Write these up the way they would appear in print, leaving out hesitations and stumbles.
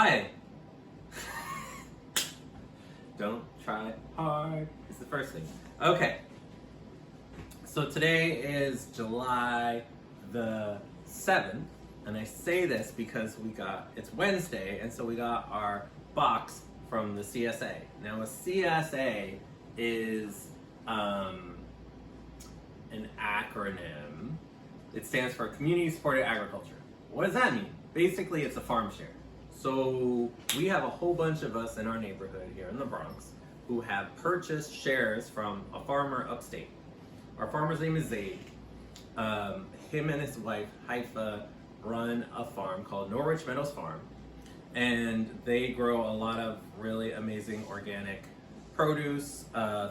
Hi. Don't try hard. It's the first thing. Okay. So today is July the 7th, and I say this because it's Wednesday, and so we got our box from the CSA. Now a CSA is an acronym. It stands for Community Supported Agriculture. What does that mean? Basically, it's a farm share. So we have a whole bunch of us in our neighborhood here in the Bronx who have purchased shares from a farmer upstate. Our farmer's name is Zaid. Him and his wife, Haifa, run a farm called Norwood Meadows Farm. And they grow a lot of really amazing organic produce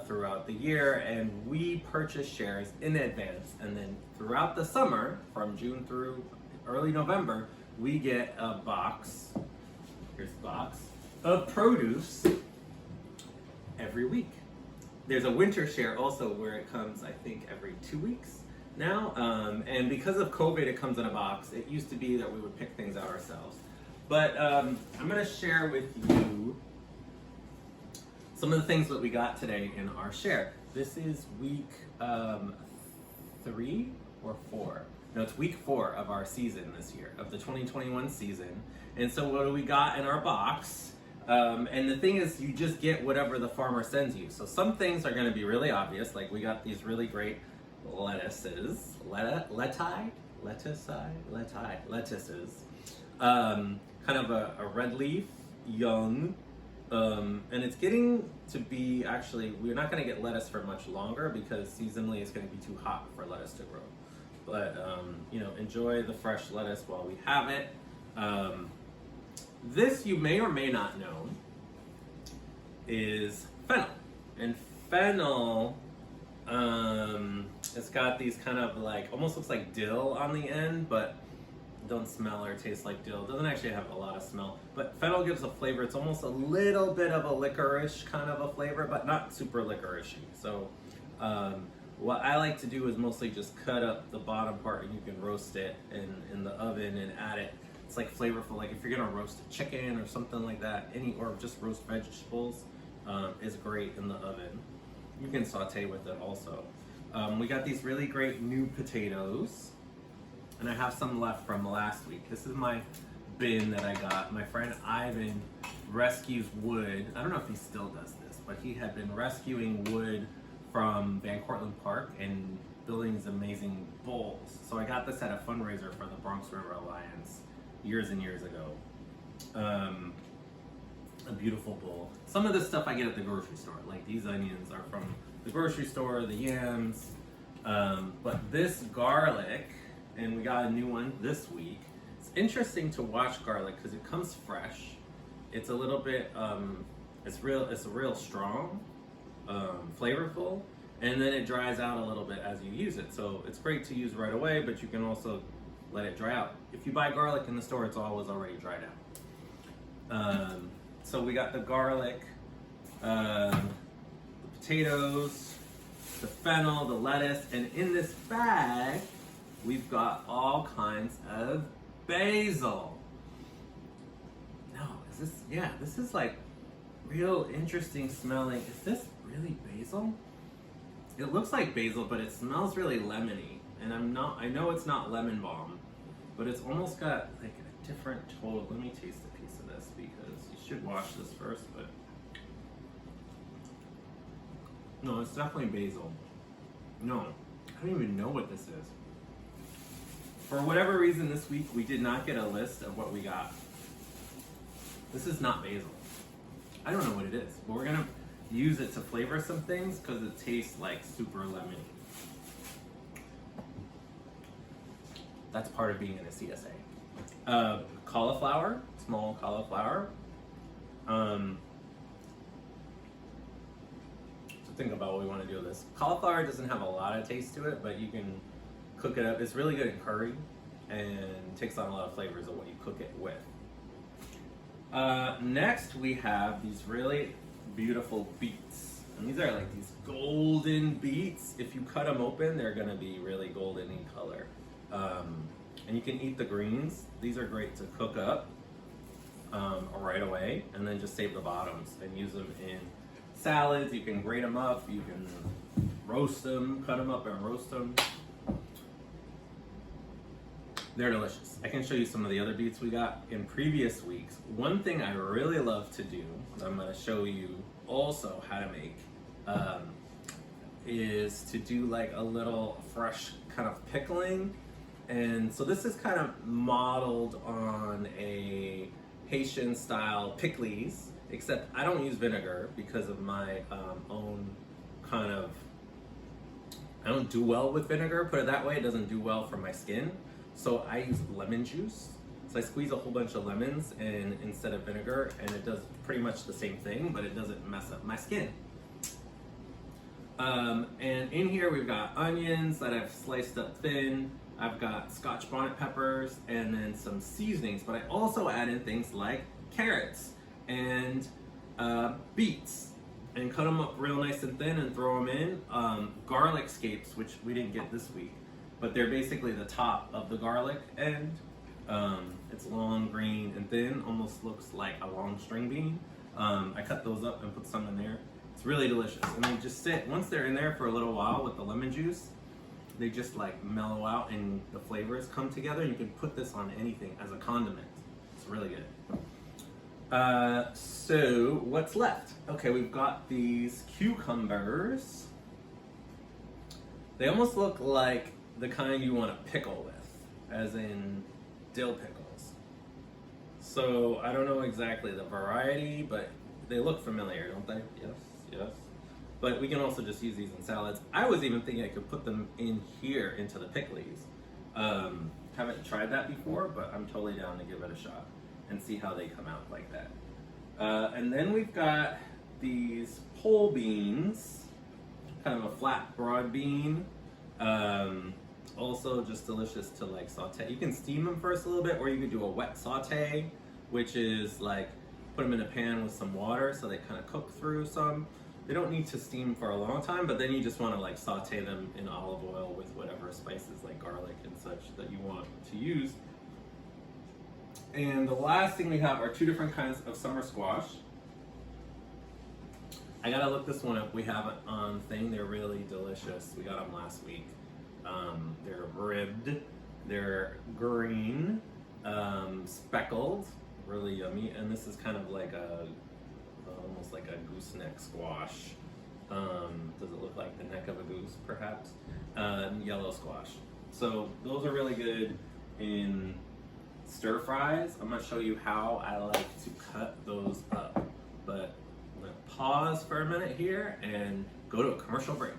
throughout the year. And we purchase shares in advance. And then throughout the summer, from June through early November, we get a box, here's the box, of produce every week. There's a winter share also where it comes, I think, every 2 weeks now. And because of COVID, it comes in a box. It used to be that we would pick things out ourselves. But I'm gonna share with you some of the things that we got today in our share. This is week 3 or 4. No, it's week 4 of our season this year, of the 2021 season. And so what do we got in our box? And the thing is, you just get whatever the farmer sends you. So some things are gonna be really obvious, like we got these really great lettuces. Kind of a red leaf, young, and it's getting to be, actually, we're not gonna get lettuce for much longer because seasonally it's gonna be too hot for lettuce to grow. But, enjoy the fresh lettuce while we have it. This, you may or may not know, is fennel. And fennel, it's got these kind of like, almost looks like dill on the end, but don't smell or taste like dill. It doesn't actually have a lot of smell. But fennel gives a flavor. It's almost a little bit of a licorice kind of a flavor, but not super licoricey. So, what I like to do is mostly just cut up the bottom part and you can roast it in the oven and add it. It's like flavorful, like if you're gonna roast a chicken or something like that, or just roast vegetables, is great in the oven. You can saute with it also. We got these really great new potatoes, and I have some left from last week. This is my bin that I got. My friend Ivan rescues wood. I don't know if he still does this, but he had been rescuing wood from Van Cortlandt Park and building these amazing bowls. So I got this at a fundraiser for the Bronx River Alliance years and years ago. A beautiful bowl. Some of this stuff I get at the grocery store, like these onions are from the grocery store, the yams, but this garlic, and we got a new one this week. It's interesting to watch garlic because it comes fresh. It's a little bit, it's real strong, flavorful, and then it dries out a little bit as you use it. So it's great to use right away, but you can also let it dry out. If you buy garlic in the store, it's always already dried out. So we got the garlic, the potatoes, the fennel, the lettuce, and in this bag, we've got all kinds of basil. No, this is like real interesting smelling. Is this really basil? It looks like basil, but it smells really lemony. And I know it's not lemon balm, but it's almost got like a different total. Let me taste a piece of this because you should wash this first, but no, it's definitely basil. No, I don't even know what this is. For whatever reason this week, we did not get a list of what we got. This is not basil. I don't know what it is, but we're gonna use it to flavor some things because it tastes like super lemony. That's part of being in a CSA. Cauliflower, small cauliflower. So think about what we want to do with this. Cauliflower doesn't have a lot of taste to it, but you can cook it up. It's really good in curry and takes on a lot of flavors of what you cook it with. Next we have these really beautiful beets. And these are like these golden beets. If you cut them open, they're gonna be really golden in color. And you can eat the greens. These are great to cook up. right away, and then just save the bottoms and use them in salads. You can grate them up, you can roast them, cut them up and roast them. They're delicious. I can show you some of the other beets we got in previous weeks. One thing I really love to do, I'm going to show you also how to make, is to do like a little fresh kind of pickling. And so this is kind of modeled on a Haitian style pickles, except I don't use vinegar because of my own kind of, I don't do well with vinegar, put it that way. It doesn't do well for my skin. So I use lemon juice. So I squeeze a whole bunch of lemons and instead of vinegar, and it does pretty much the same thing, but it doesn't mess up my skin. And in here we've got onions that I've sliced up thin. I've got Scotch bonnet peppers and then some seasonings, but I also add in things like carrots and beets and cut them up real nice and thin and throw them in. Garlic scapes, which we didn't get this week, but they're basically the top of the garlic end. It's long, green, and thin, almost looks like a long string bean. I cut those up and put some in there. It's really delicious. And they just sit, once they're in there for a little while with the lemon juice, they just like mellow out and the flavors come together. You can put this on anything as a condiment. It's really good. So what's left? Okay, we've got these cucumbers. They almost look like the kind you want to pickle with, as in dill pickles. So I don't know exactly the variety, but they look familiar, don't they? Yes, yes. But we can also just use these in salads. I was even thinking I could put them in here into the pickles. Haven't tried that before, but I'm totally down to give it a shot and see how they come out like that. And then we've got these pole beans, kind of a flat broad bean. Also just delicious to like saute. You can steam them first a little bit, or you could do a wet saute, which is like put them in a pan with some water so they kind of cook through some. They don't need to steam for a long time, but then you just want to like saute them in olive oil with whatever spices like garlic and such that you want to use. And the last thing we have are two different kinds of summer squash. I gotta look this one up. We have it on thing. They're really delicious. We got them last week. They're ribbed. They're green, speckled, really yummy. And this is kind of like a almost like a gooseneck squash. Does it look like the neck of a goose, perhaps? Yellow squash. So those are really good in stir fries. I'm gonna show you how I like to cut those up. But I'm gonna pause for a minute here and go to a commercial break.